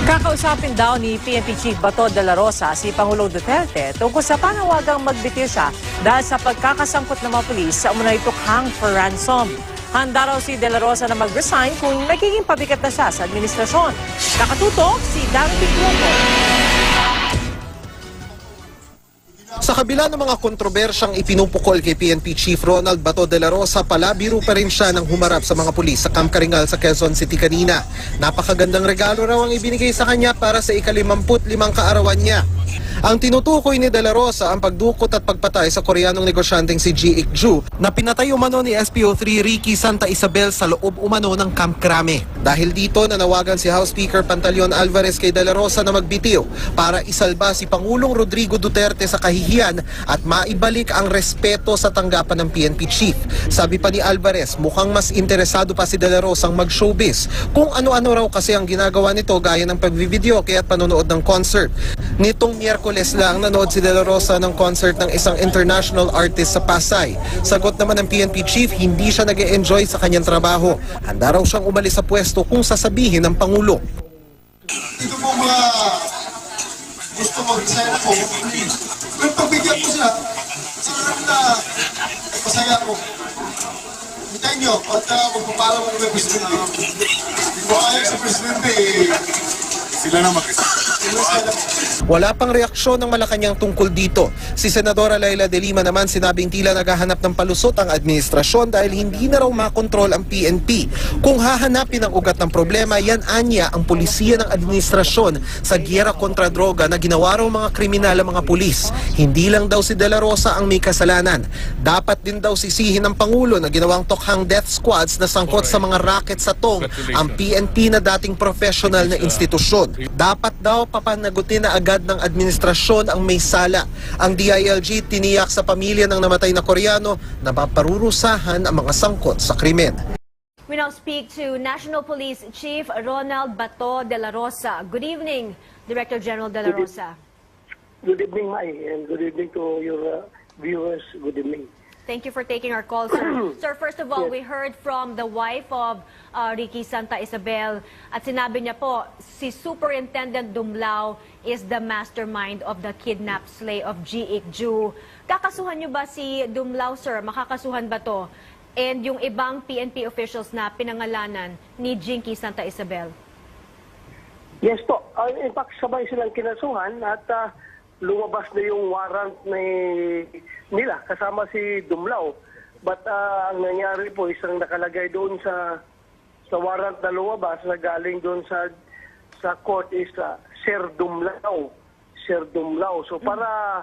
Kakausapin daw ni PNP Chief Bato de la Rosa si Pangulong Duterte tungkol sa panawagang magbitiw siya dahil sa pagkakasangkot ng mga pulis sa umunay tukhang for ransom. Handa raw si de la Rosa na mag-resign kung nagiging pabigat na siya sa administrasyon. Nakatutok si Dan Picluco. Sa kabila ng mga kontrobersyang ipinupukol kay PNP Chief Ronald Bato de la Rosa, palabiro pa rin siya nang humarap sa mga pulis sa Camp Karingal sa Quezon City kanina. Napakagandang regalo raw ang ibinigay sa kanya para sa ika-55 kaarawan niya. Ang tinutukoy ni de la Rosa ang pagdukot at pagpatay sa Koreanong negosyanteng si Ji Ik-ju na pinatay umano ni SPO3 Ricky Santa Isabel sa loob umano ng Camp Crame. Dahil dito nanawagan si House Speaker Pantaleon Alvarez kay de la Rosa na magbitiw para isalba si Pangulong Rodrigo Duterte sa kahihiyan at maibalik ang respeto sa tanggapan ng PNP Chief. Sabi pa ni Alvarez, mukhang mas interesado pa si de la Rosa ang mag-showbiz kung ano-ano raw kasi ang ginagawa nito gaya ng pagbivideo kaya't panonood ng concert. Nitong Miyerkules lang nanood si de la Rosa ng concert ng isang international artist sa Pasay. Sagot naman ng PNP Chief, hindi siya nag-e-enjoy sa kanyang trabaho. Handa raw siyang umalis sa pwesto kung sasabihin ng Pangulo. Ito po mga gusto mag-resign ako. Pero pagbigyan ko sila, sarap na masaya ko. Hintayin nyo, at magpapala mo ng presidente. Hindi ko ayaw sa presidente, sila na mag-resign. Wala pang reaksyon ng Malacanang tungkol dito. Si Senadora Laila De Lima naman sinabing tila naghahanap ng palusot ang administrasyon dahil hindi na raw makontrol ang PNP. Kung hahanapin ang ugat ng problema, yan anya ang pulisiya ng administrasyon sa giyera kontra droga na ginawa raw mga kriminal ang mga pulis. Hindi lang daw si De La Rosa ang may kasalanan. Dapat din daw sisihin ng Pangulo na ginawang tokhang death squads na sangkot sa mga racket sa tong ang PNP na dating professional na institusyon. Dapat daw papanagutin na agad ng administrasyon ang may sala. Ang DILG tiniyak sa pamilya ng namatay na Koreano na maparurusahan ang mga sangkot sa krimen. We now speak to National Police Chief Ronald Bato de la Rosa. Good evening, Director General de la Rosa. Good evening, Mai, and good evening to your viewers. Good evening. Thank you for taking our call, sir. Sir, first of all, we heard from the wife of Ricky Santa Isabel at sinabi niya po, si Superintendent Dumlao is the mastermind of the kidnap slay of Ji Ik-ju. Kakasuhan niyo ba si Dumlao, sir? Makakasuhan ba to? And yung ibang PNP officials na pinangalanan ni Jinky Santa Isabel? Yes po. In fact, sabay silang kinasuhan at lumabas na yung warrant nila kasama si Dumlao. But ang nangyari po isang nakalagay doon sa warrant na lumabas na galing doon sa court is Sir Dumlao. Sir Dumlao. So para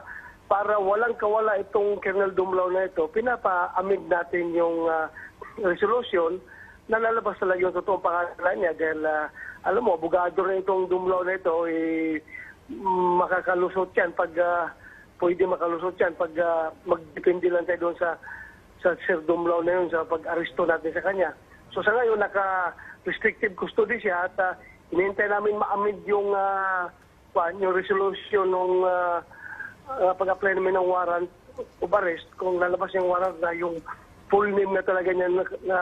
walang kawala itong Colonel Dumlao na ito, pinapa-amend natin yung resolution na lalabas talaga yung totoong pangalan niya dahil alam mo, abogado rin itong Dumlao na ito makakalusot yan pag pwede makalusot yan pag magdepende lang tayo doon sa Sir Dumlao na yun sa pag-aresto natin sa kanya. So sa ngayon naka-restrictive custody siya at hinihintay namin ma-amend yung resolution ng pag-apply namin ng warrant of arrest kung lalabas yung warrant na yung full name na talaga niya na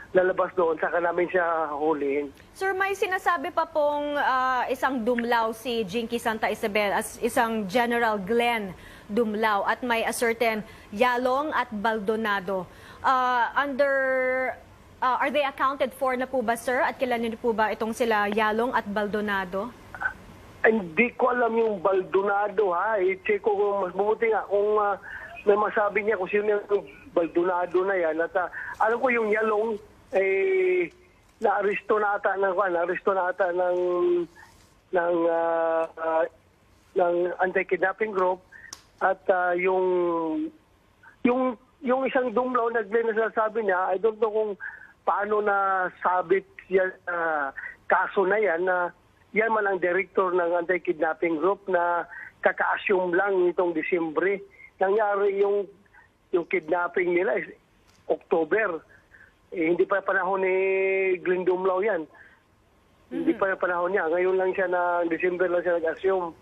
lalabas doon, saka namin siya hulihin. Sir, may sinasabi pa pong isang Dumlao si Jinky Santa Isabel as isang General Glenn Dumlao at may a certain Yalong at Baldonado. Are they accounted for na po ba, sir? At kailan niyo po ba itong sila Yalong at Baldonado? Hindi ko alam yung Baldonado, ha. I-check ko kung mas mabuti nga kung may masabi niya kung sino yung Baldonado na yan. At alam ko yung Yalong na-aristo na ata ng anti-kidnapping group at yung isang Dumlao na Glenn na sinasabi niya, I don't know kung paano na sabit yan kaso na yan na yan man ang director ng anti-kidnapping group na kaka-assume lang nitong Disyembre. Nangyari yung kidnapping nila is October. Hindi pa panahon ni Glenn Dumlao yan. Hindi pa panahon niya. Ngayon lang siya December lang siya nag-assume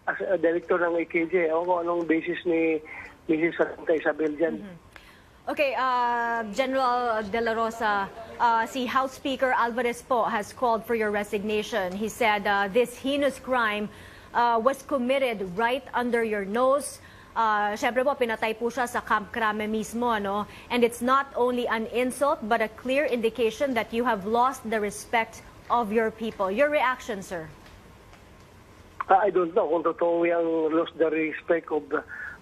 as director ng AKJ. Ewan ko anong basis ni Mrs. Santa Isabel dyan. Okay, General De La Rosa, si House Speaker Alvarez po has called for your resignation. He said this heinous crime was committed right under your nose. Siyempre po, pinatay po siya sa Camp Crame mismo, ano? And it's not only an insult, but a clear indication that you have lost the respect of your people. Your reaction, sir? I don't know kung totoo yung lost the respect of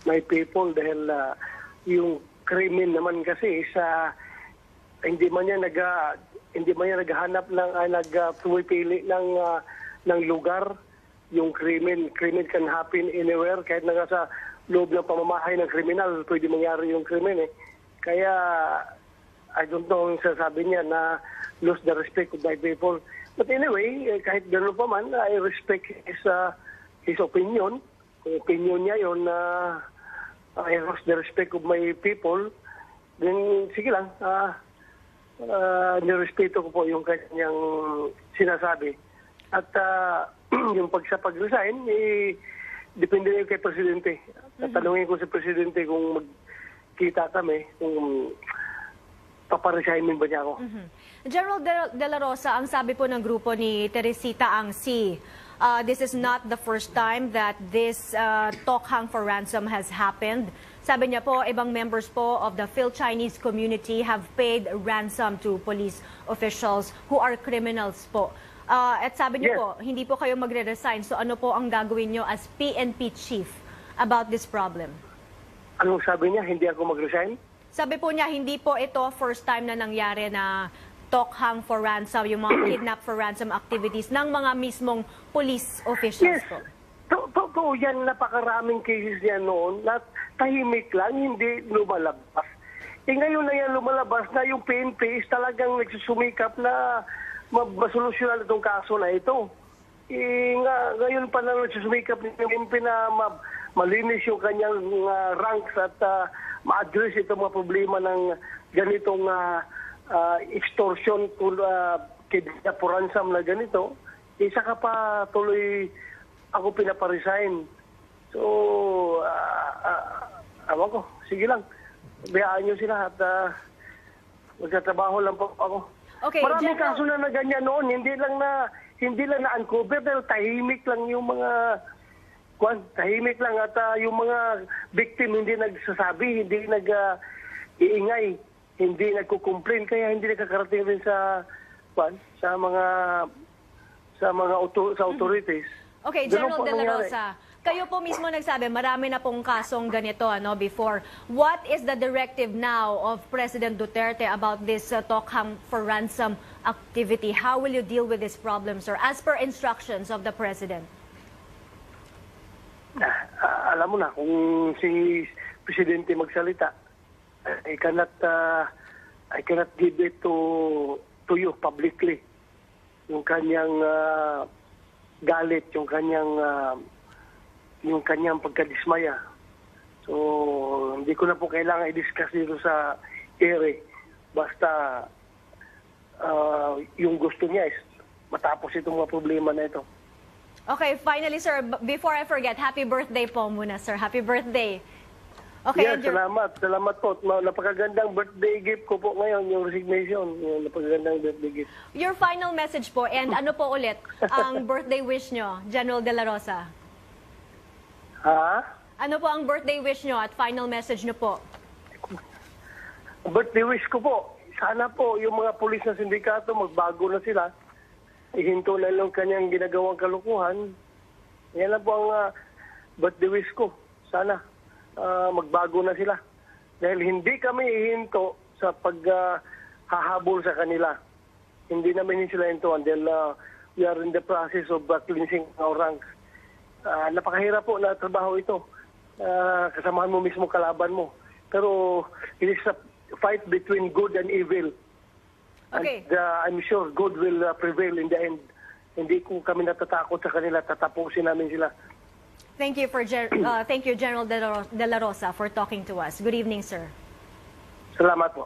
my people dahil yung krimen naman kasi sa hindi man niya naghahanap ng pumipili ng lugar. Yung krimen can happen anywhere kahit na sa loob ng pamamahay ng kriminal pwede mangyari yung krimen eh. Kaya I don't know yung sasabi niya na lost the respect of my people. But anyway, kahit gano'n pa man, I respect his opinion. Kung opinion niya yun na I lost the respect of my people, then sige lang, nirespeto ko po yung kanyang sinasabi. At yung pag-resign, depende yun kay Presidente. Tatanungin ko si Presidente kung magkita kami, kung paparesignin ba niya ako. General De La Rosa, ang sabi po ng grupo ni Teresita Angsi, this is not the first time that this talk hang for ransom has happened. Sabi niya po, ibang members po of the Phil-Chinese community have paid ransom to police officials who are criminals po. At sabi niyo Yes. po, hindi po kayo magre-resign. So ano po ang gagawin niyo as PNP chief about this problem? Anong sabi niya? Hindi ako mag-resign? Sabi po niya, hindi po ito first time na nangyari na talk hang for ransom, yung mga kidnap for ransom activities ng mga mismong police officials Yes. po. Totoo yan, napakaraming cases yan noon na tahimik lang, hindi lumalabas. Ngayon na yan lumalabas na yung PNP is talagang nagsusumikap na masolusyonan itong kaso na ito. Ngayon pa na nagsusumikap ng PNP na malinis yung kanyang ranks at ma-address itong mga problema ng ganitong extortion to kidnap for ransom na ganito, isa ka pa tuloy ako pinaparesign. So, awan ko, sige lang. Bayaan nyo sila at magtatrabaho lang po ako. Okay, Maraming General- kaso na ganyan noon, hindi lang na-uncover, pero tahimik lang yung mga tahimik lang at yung mga victim hindi nagsasabi, hindi nag-iingay, hindi nagko-complain, kaya hindi nakakarating rin sa authorities. Okay, Ganun General po De La nangyari. Rosa, kayo po mismo nagsabi, marami na pong kasong ganito before. What is the directive now of President Duterte about this talk hang for ransom activity? How will you deal with this problem, sir, as per instructions of the President? Alam mo na, kung si Presidente magsalita, I cannot give it to you publicly. Yung kanyang galit, yung kanyang pagkadismaya. So, hindi ko na po kailangan i-discuss dito sa ere. Basta yung gusto niya is matapos itong mga problema na ito. Okay, finally, sir, before I forget, happy birthday po muna, sir. Happy birthday. Okay, Yes, and your- salamat po. Napakagandang birthday gift ko po ngayon, yung resignation. Yung napakagandang birthday gift. Your final message po, and ano po ulit ang birthday wish nyo, General De La Rosa? Ha? Ano po ang birthday wish nyo at final message nyo po? Birthday wish ko po, sana po yung mga pulis na sindikato magbago na sila. Ihinto na lang kanyang ginagawang kalukuhan. Yan lang po ang birthday wish ko. Sana magbago na sila. Dahil hindi kami ihinto sa paghahabol sa kanila. Hindi namin sila hintuan dahil we are in the process of cleansing our ranks. Napakahirap po na trabaho ito. Kasamahan mo mismo kalaban mo. Pero it is a fight between good and evil. Okay. And I'm sure good will prevail in the end. Hindi ko kami natatakot sa kanila. Tatapusin namin sila. Thank you, thank you, General De La Rosa, for talking to us. Good evening, sir. Salamat po.